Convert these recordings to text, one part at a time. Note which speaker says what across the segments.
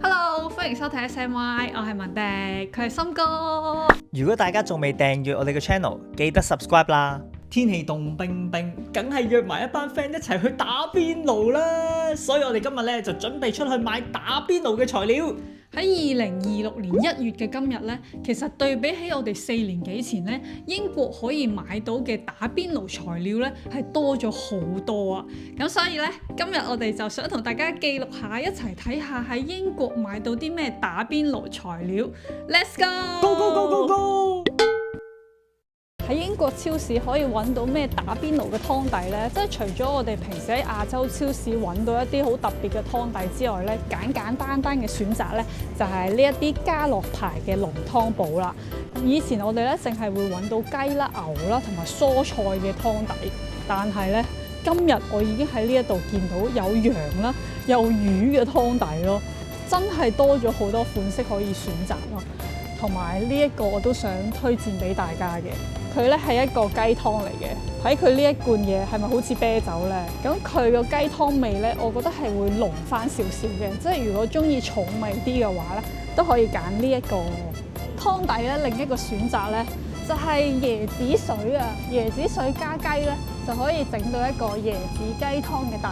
Speaker 1: Hello，歡迎收睇 SMY，我係文迪，佢係森哥。
Speaker 2: 如果大家仲未訂閱我哋嘅 channel，記得 subscribe 啦。天氣凍冰冰，梗係約埋一班 friend 一齊去打邊爐啦。所以我哋今日咧就準備出去買打邊爐嘅材料。
Speaker 1: 喺2026年1月嘅今日呢，其實對比起我哋4年幾前呢，英國可以買到嘅打邊爐材料呢係多咗好多啊！咁所以呢，今日我哋就想同大家記錄下，一齊睇下喺英國買到啲咩打邊爐材料。Let's go！
Speaker 2: Go go go go go！
Speaker 1: 喺英國超市可以揾到咩打邊爐嘅湯底呢？即係除咗我哋平時喺亞洲超市揾到一啲好特別嘅湯底之外呢，簡簡單單嘅選擇呢，就係呢一啲家樂牌嘅濃湯寶啦。以前我哋呢淨係會揾到雞啦、牛啦同埋蔬菜嘅湯底，但係呢，今日我已經喺呢一度見到有羊啦、有魚嘅湯底咯，真係多咗好多款式可以選擇咯。同埋呢一個我都想推薦俾大家嘅。佢咧係一個雞湯嚟嘅，睇佢呢一罐嘢係咪好似啤酒呢？咁佢個雞湯味呢，我覺得係會濃翻少少嘅，即係如果中意重味啲嘅話呢，都可以揀呢一個湯底咧。另一個選擇呢，就係椰子水啊，椰子水加雞呢，就可以整到一個椰子雞湯嘅底。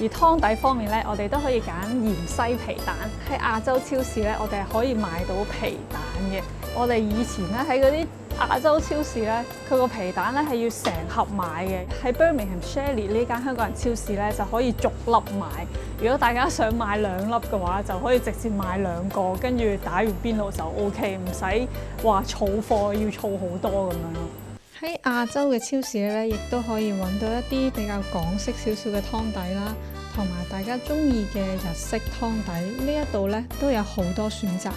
Speaker 1: 而湯底方面呢，我哋都可以揀芫茜皮蛋。喺亞洲超市呢，我哋係可以買到皮蛋嘅。我哋以前咧喺嗰啲亞洲超市咧，佢個皮蛋咧係要成盒買嘅。喺 Birmingham Shelley 呢間香港人超市咧就可以逐粒買。如果大家想買2粒嘅話，就可以直接買2個，跟住打完邊爐就 OK，唔使話儲貨要儲好多咁樣咯。喺亞洲嘅超市咧，亦都可以揾到一啲比較港式少少嘅湯底啦，同埋大家中意嘅日式湯底。呢一度咧都有好多選擇。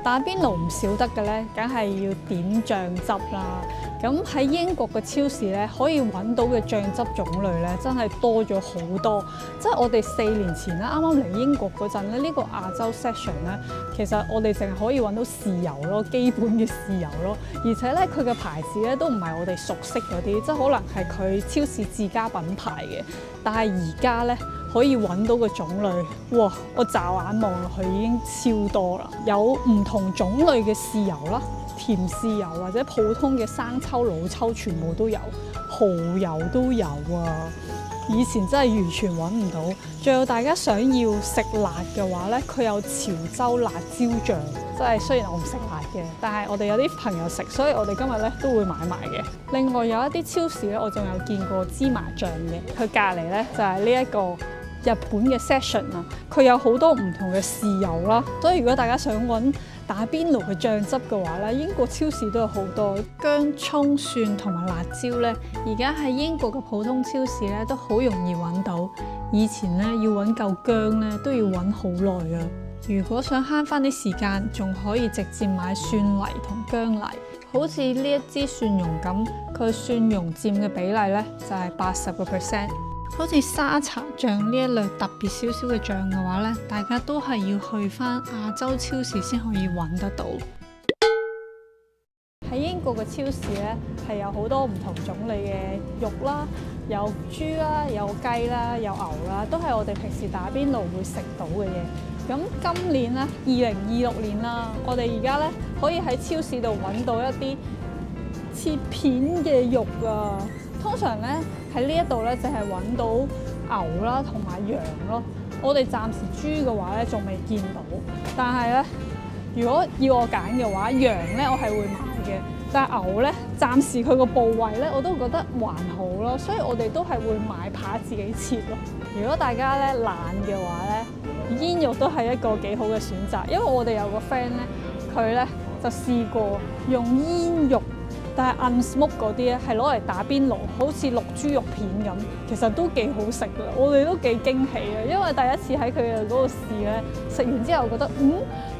Speaker 1: 打邊爐唔少得嘅咧，梗係要點醬汁啦。咁喺英國嘅超市咧，可以揾到嘅醬汁種類咧，真係多咗好多。即係我哋4年前咧，啱啱嚟英國嗰陣咧，呢個亞洲 section 咧，其實我哋淨係可以揾到豉油咯，基本嘅豉油咯。而且咧，佢嘅牌子咧都唔係我哋熟悉嗰啲，即係可能係佢超市自家品牌嘅。但係而家咧，可以揾到嘅種類，哇！我驟眼望落去已經超多啦，有唔同種類嘅豉油啦，甜豉油或者普通嘅生抽、老抽全部都有，蠔油都有啊！以前真係完全揾唔到。仲有大家想要食辣嘅話呢，佢有潮州辣椒醬，即係雖然我唔食辣嘅，但係我哋有啲朋友食，所以我哋今日咧都會買埋嘅。另外有一啲超市咧，我仲有見過芝麻醬嘅，佢隔離咧就係呢一個日本嘅 section 啊，佢有好多唔同嘅豉油啦，所以如果大家想揾打邊爐嘅醬汁嘅話咧，英國超市都有好多薑、葱、蒜同埋辣椒咧。而家喺英國嘅普通超市咧都好容易揾到，以前咧要揾嚿薑咧都要揾好耐啊。如果想慳翻啲時間，仲可以直接買蒜泥同薑泥，好似呢一支蒜蓉咁，佢蒜蓉佔嘅比例咧就係80%。好似沙茶醬呢一類特別少少嘅醬嘅話呢，大家都係要去翻亞洲超市先可以揾得到。喺英國嘅超市呢，係有好多唔同種類嘅肉啦，有豬啦，有雞啦，有牛啦，都係我哋平時打邊爐會食到嘅嘢。咁今年呢，2026年啦，我哋而家呢，可以喺超市度揾到一啲切片嘅肉啊。通常咧喺呢一度咧，就係揾到牛啦同埋羊咯。我哋暫時豬嘅話咧，仲未見到。但係咧，如果要我揀嘅話，羊咧我係會買嘅。但係牛咧，暫時佢個部位咧，我都覺得還好咯。所以我哋都係會買扒自己切咯。如果大家咧懶嘅話咧，煙肉都係一個幾好嘅選擇。因為我哋有個 friend 咧，佢咧就試過用煙肉。但係 unsmoke 嗰啲咧係攞嚟打邊爐，好似淥豬肉片咁，其實都幾好食㗎。我哋都幾驚喜嘅，因為第一次喺佢嘅嗰度試咧，食完之後覺得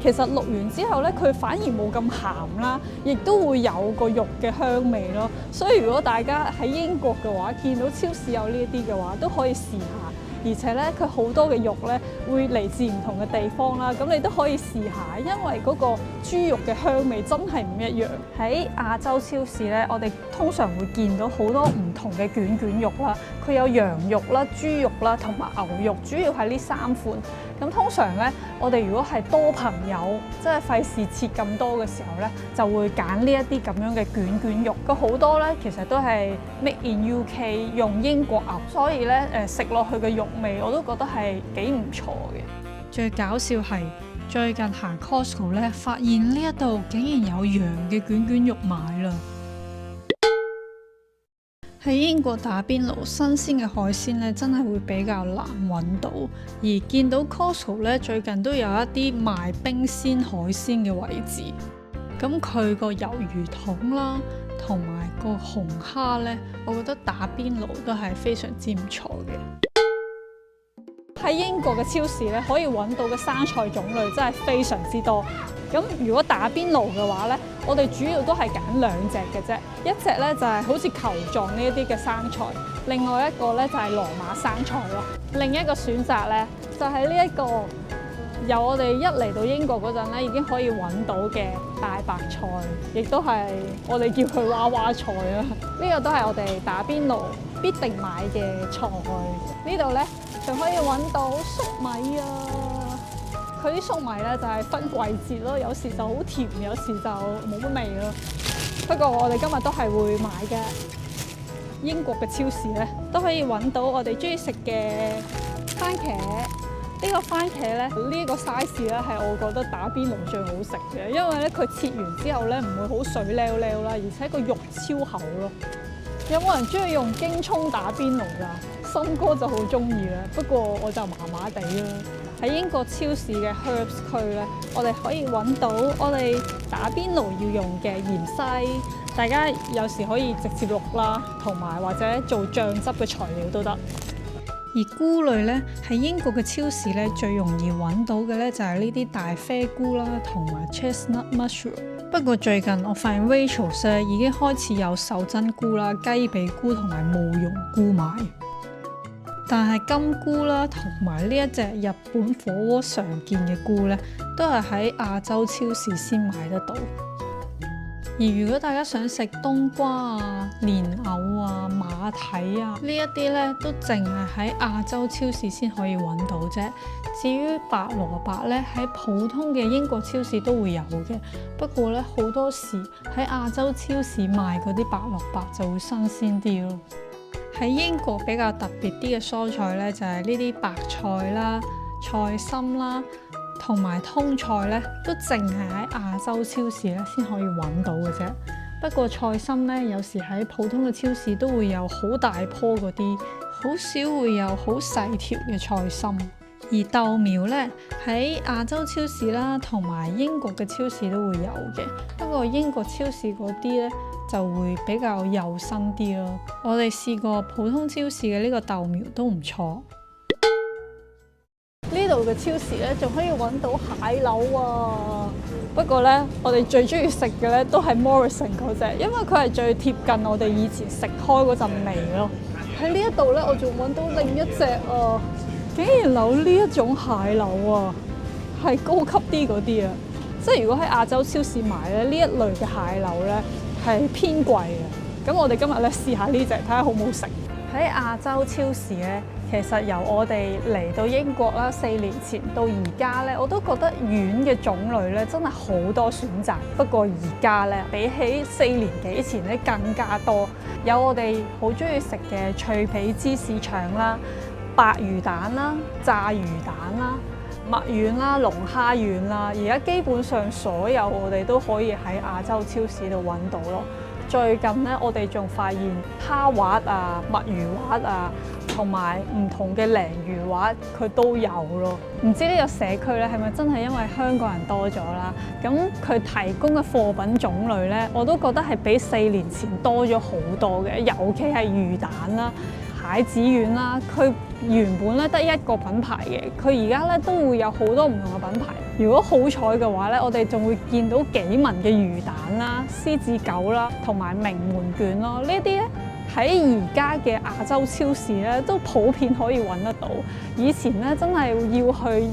Speaker 1: 其實淥完之後咧，佢反而冇咁鹹啦，亦都會有個肉嘅香味咯。所以如果大家喺英國嘅話，見到超市有呢一啲嘅話，都可以試下。而且咧佢好多嘅肉咧會嚟自唔同嘅地方啦，咁你都可以試下，因為嗰個豬肉嘅香味真係唔一樣。喺亞洲超市咧，我哋通常會見到好多唔同嘅卷肉啦，佢有羊肉啦、豬肉啦同埋牛肉，主要係呢3款。咁通常咧，我哋如果係多朋友，即係費事切咁多嘅時候咧，就會揀呢一啲咁樣嘅卷肉。個好多咧，其實都係 Made in UK， 用英國牛，所以咧食落去嘅肉味我都覺得係幾唔錯嘅。最搞笑係最近行 Costco 咧，發現呢一度竟然有羊嘅卷肉賣啦。喺英國打邊爐，新鮮嘅海鮮咧真係會比較難揾到，而見到 Costco 咧最近都有一啲賣冰鮮海鮮嘅位置，咁佢個魷魚筒啦，同埋個紅蝦咧，我覺得打邊爐都係非常之唔錯嘅。喺英國嘅超市咧，可以揾到嘅生菜種類真係非常之多。咁如果打邊爐嘅話咧，我哋主要都係揀2隻嘅啫。一隻咧就係好似球狀呢一啲嘅生菜，另外一個咧就係羅馬生菜咯。另一個選擇咧就係呢一個由我哋一嚟到英國嗰陣咧已經可以揾到嘅大白菜，亦都係我哋叫佢娃娃菜啦。呢個都係我哋打邊爐必定買嘅菜。呢度咧仲可以揾到粟米啊！佢啲粟米咧就係分季節咯，有時就好甜，有時就冇乜味咯。不過我哋今日都係會買嘅。英國嘅超市咧都可以揾到我哋中意食嘅番茄。呢個番茄咧，呢個 size 咧係我覺得打邊爐最好食嘅，因為咧佢切完之後咧唔會好水溜溜啦，而且個肉超厚咯。有冇人中意用京葱打邊爐㗎？森哥就好中意啦，不過我就麻麻地啦。喺英國超市嘅 herbs 區咧，我哋可以揾到我哋打邊爐要用嘅芫茜，大家有時可以直接淥啦，同埋或者做醬汁嘅材料都得。而菇類咧喺英國嘅超市咧最容易揾到嘅咧就係呢啲大啡菇啦，同埋 chestnut mushroom。不過最近我發現 Rachel 咧已經開始有秀珍菇啦、雞髀菇同埋慕容菇賣。但係金菇啦，同埋呢一隻日本火鍋常見嘅菇咧，都係喺亞洲超市先買得到。而如果大家想食冬瓜啊、蓮藕啊、馬蹄啊呢一啲咧，都淨係喺亞洲超市先可以揾到啫。至於白蘿蔔咧，喺普通嘅英國超市都會有嘅，不過咧好多時喺亞洲超市賣嗰啲白蘿蔔就會新鮮啲咯。喺英國比較特別啲嘅蔬菜咧，就係呢啲白菜啦、菜心啦，同埋通菜咧，都淨係喺亞洲超市咧先可以揾到嘅啫。不過菜心咧，有時喺普通嘅超市都會有好大棵嗰啲，好少會有好細條嘅菜心。而豆苗咧喺亞洲超市啦，同埋英國嘅超市都會有嘅。不過英國超市嗰啲咧就會比較幼身啲咯。我哋試過普通超市嘅呢個豆苗都唔錯。呢度嘅超市咧仲可以揾到蟹柳啊！不過咧，我哋最中意食嘅咧都係 Morrison 嗰隻，因為佢係最貼近我哋以前食開嗰陣味咯。喺呢一度咧，我仲揾到另一隻啊！竟然有呢一種蟹柳啊，係高級啲嗰啲啊！即係如果喺亞洲超市買咧，呢一類嘅蟹柳咧係偏貴嘅。咁我哋今日咧試下呢隻，睇下好唔好食。喺亞洲超市咧，其實由我哋嚟到英國啦，4年前到而家咧，我都覺得丸嘅種類咧真係好多選擇。不過而家咧，比起4年幾前咧更加多，有我哋好中意食嘅脆皮芝士腸啦、白魚蛋啦、炸魚蛋啦、墨丸啦、龍蝦丸啦，而家基本上所有我哋都可以喺亞洲超市度揾到咯。最近咧，我哋仲發現蝦滑啊、墨魚滑啊，同埋唔同嘅鯪魚滑，佢都有咯。唔知呢個社區咧係咪真係因為香港人多咗啦？咁佢提供嘅貨品種類咧，我都覺得係比4年前多咗好多嘅，尤其係魚蛋啦、蟹子丸啦，佢原本咧得一個品牌嘅，佢而家咧都會有好多唔同嘅品牌。如果好彩嘅話咧，我哋仲會見到紀文嘅魚蛋啦、獅子狗啦，同埋名門卷咯。呢啲咧喺而家嘅亞洲超市咧，都普遍可以揾得到。以前咧真係要去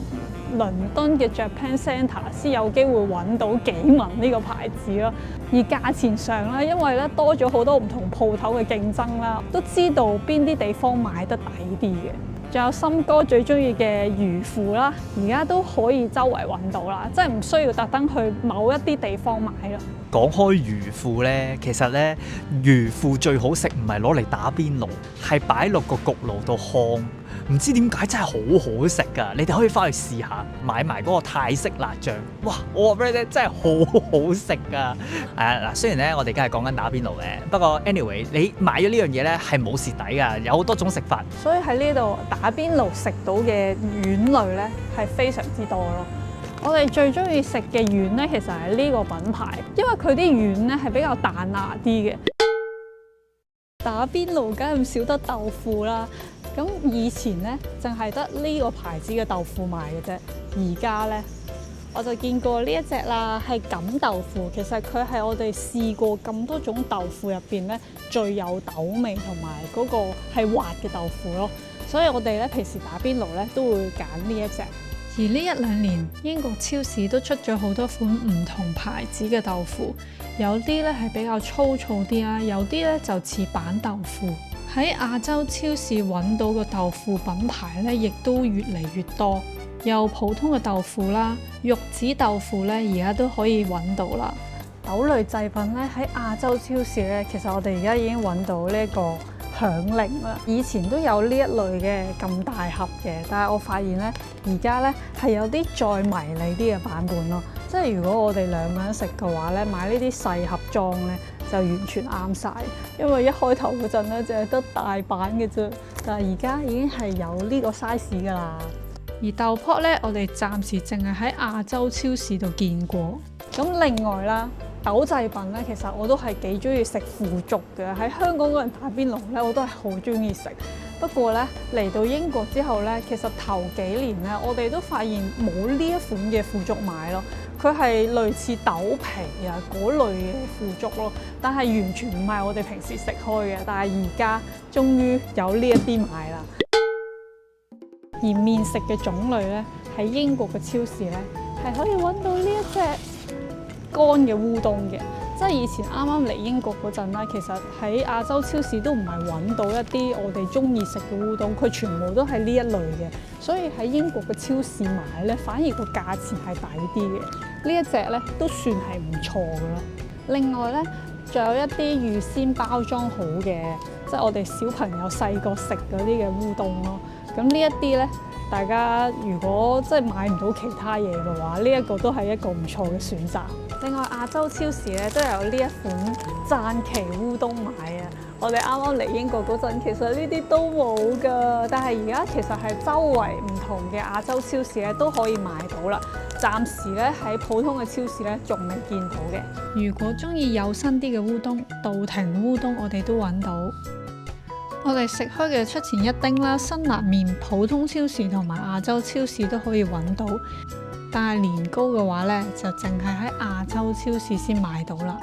Speaker 1: 倫敦嘅 Japan Centre 先有機會揾到紀文呢個牌子咯。而價錢上咧，因為咧多咗好多唔同鋪頭嘅競爭啦，都知道邊啲地方買得抵啲嘅。仲有森哥最中意嘅魚腐啦，而家都可以周圍揾到啦，即係唔需要特登去某一啲地方買咯。
Speaker 2: 講開魚腐咧，其實咧魚腐最好食唔係攞嚟打邊爐，係擺落個焗爐度烘。唔知點解真係好好食㗎！你哋可以翻去試下，買埋嗰個泰式辣醬，哇！我話俾你聽，真係好好食㗎！嗱，雖然咧我哋而家係講緊打邊爐嘅，不過 anyway，你買咗呢樣嘢咧係冇蝕底㗎，有好多種食法。
Speaker 1: 所以喺呢度打邊爐食到嘅丸類咧係非常之多咯。我哋最中意食嘅丸咧，其實係呢個品牌，因為佢啲丸咧係比較彈牙啲嘅。打邊爐梗係唔少得豆腐啦。咁以前咧，淨係得呢個牌子嘅豆腐賣嘅啫。而家咧，我就見過呢一隻啦，係錦豆腐。其實佢係我哋試過咁多種豆腐入邊咧，最有豆味同埋嗰個係滑嘅豆腐咯。所以我哋咧平時打邊爐咧都會揀呢一隻。而呢一兩年，英國超市都出咗好多款唔同牌子嘅豆腐，有啲咧係比較粗糙啲啦，有啲咧就似板豆腐。喺亞洲超市揾到嘅豆腐品牌咧，亦都越嚟越多。有普通嘅豆腐啦，玉子豆腐咧，而家都可以揾到啦。豆類製品咧喺亞洲超市咧，其實我哋而家已經揾到呢個響鈴啦。以前都有呢一類嘅咁大盒嘅，但係我發現咧，而家咧係有啲再迷你啲嘅版本咯。即係如果我哋兩個人食嘅話咧，買呢啲細盒裝咧，就完全啱晒，因為一開頭嗰陣咧，淨係得大版嘅啫，但係而家已經係有呢個 size 㗎啦。而豆泡咧，我哋暫時淨係喺亞洲超市度見過。咁另外啦，豆製品咧，其實我都係幾中意食腐竹嘅。喺香港嗰人打邊爐咧，我都係好中意食。不過咧，嚟到英國之後咧，其實頭幾年咧，我哋都發現冇呢一款嘅腐竹買咯。佢係類似豆皮啊嗰類嘅腐竹咯，但係完全唔係我哋平時食開嘅。但係而家終於有呢一啲買啦。而麵食嘅種類咧，喺英國嘅超市咧係可以揾到呢一隻乾嘅烏冬嘅。即係以前啱啱嚟英國嗰陣啦，其實喺亞洲超市都唔係揾到一啲我哋中意食嘅烏冬，佢全部都係呢一類嘅。所以喺英國嘅超市買咧，反而個價錢係抵啲嘅。呢一隻咧都算係唔錯嘅啦。另外咧，仲有一啲預先包裝好嘅，即係我哋小朋友細個食嗰啲嘅烏冬咯。咁呢一啲咧，大家如果即係買唔到其他嘢嘅話，呢一個都係一個唔錯嘅選擇。另外亞洲超市咧都有呢一款讚岐烏冬買啊！我哋啱啱嚟英國嗰陣，其實呢啲都冇㗎，但係而家其實係周圍唔同嘅亞洲超市咧都可以買到啦。暫時咧喺普通嘅超市咧仲未見到嘅。如果中意有新啲嘅烏冬，道庭烏冬我哋都揾到。我哋食開嘅出前一丁啦、辛辣麵，普通超市同埋亞洲超市都可以揾到。但係年糕嘅話咧，就淨係喺亞洲超市先買到啦。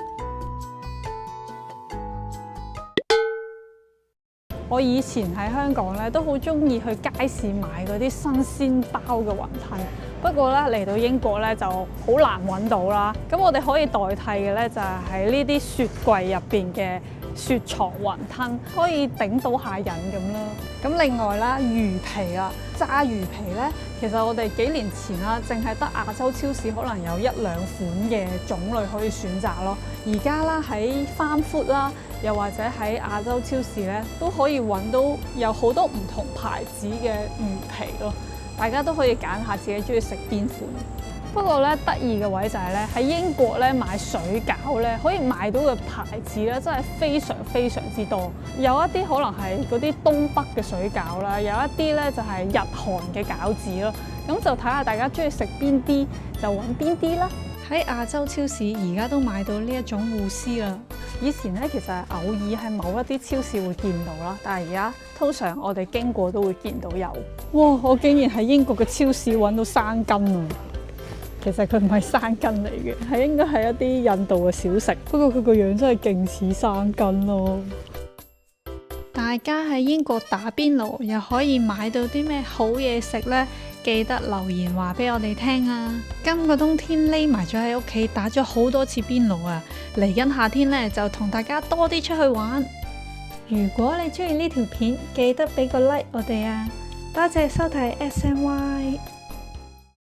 Speaker 1: 我以前喺香港咧都好中意去街市買嗰啲新鮮包嘅雲吞，不過咧嚟到英國咧就好難揾到啦。咁我哋可以代替嘅咧就係喺呢啲雪櫃入邊嘅雪藏雲吞，可以頂到下癮咁啦。咁另外啦，魚皮啊，炸魚皮咧，其實我哋幾年前啦，淨係得亞洲超市可能有一兩款嘅種類可以選擇咯。而家啦喺Farm Food啦，又或者喺亞洲超市咧，都可以揾到有好多唔同牌子嘅魚皮咯。大家都可以揀下自己中意食邊款。不過咧，得意嘅位就係咧，喺英國咧買水餃咧，可以買到嘅牌子咧，真係非常非常之多。有一啲可能係嗰啲東北嘅水餃啦，有一啲咧就係日韓嘅餃子咯。咁就睇下大家中意食邊啲，就揾邊啲啦。喺亞洲超市而家都買到呢一種護絲啦。以前咧其實係偶爾喺某一啲超市會見到啦，但係而家通常我哋經過都會見到有。哇！我竟然喺英國嘅超市揾到生根啊！其實佢唔係生根嚟嘅，係應該係一啲印度嘅小食。不過佢個樣真係勁似生根咯。大家喺英國打邊爐又可以買到啲咩好嘢食呢？記得留言話俾我哋聽啊！今個冬天匿埋咗喺屋企打咗好多次邊爐啊！嚟緊夏天呢，就同大家多啲出去玩。如果你中意呢條片，記得俾個 like 我哋啊！多謝收睇 SMY。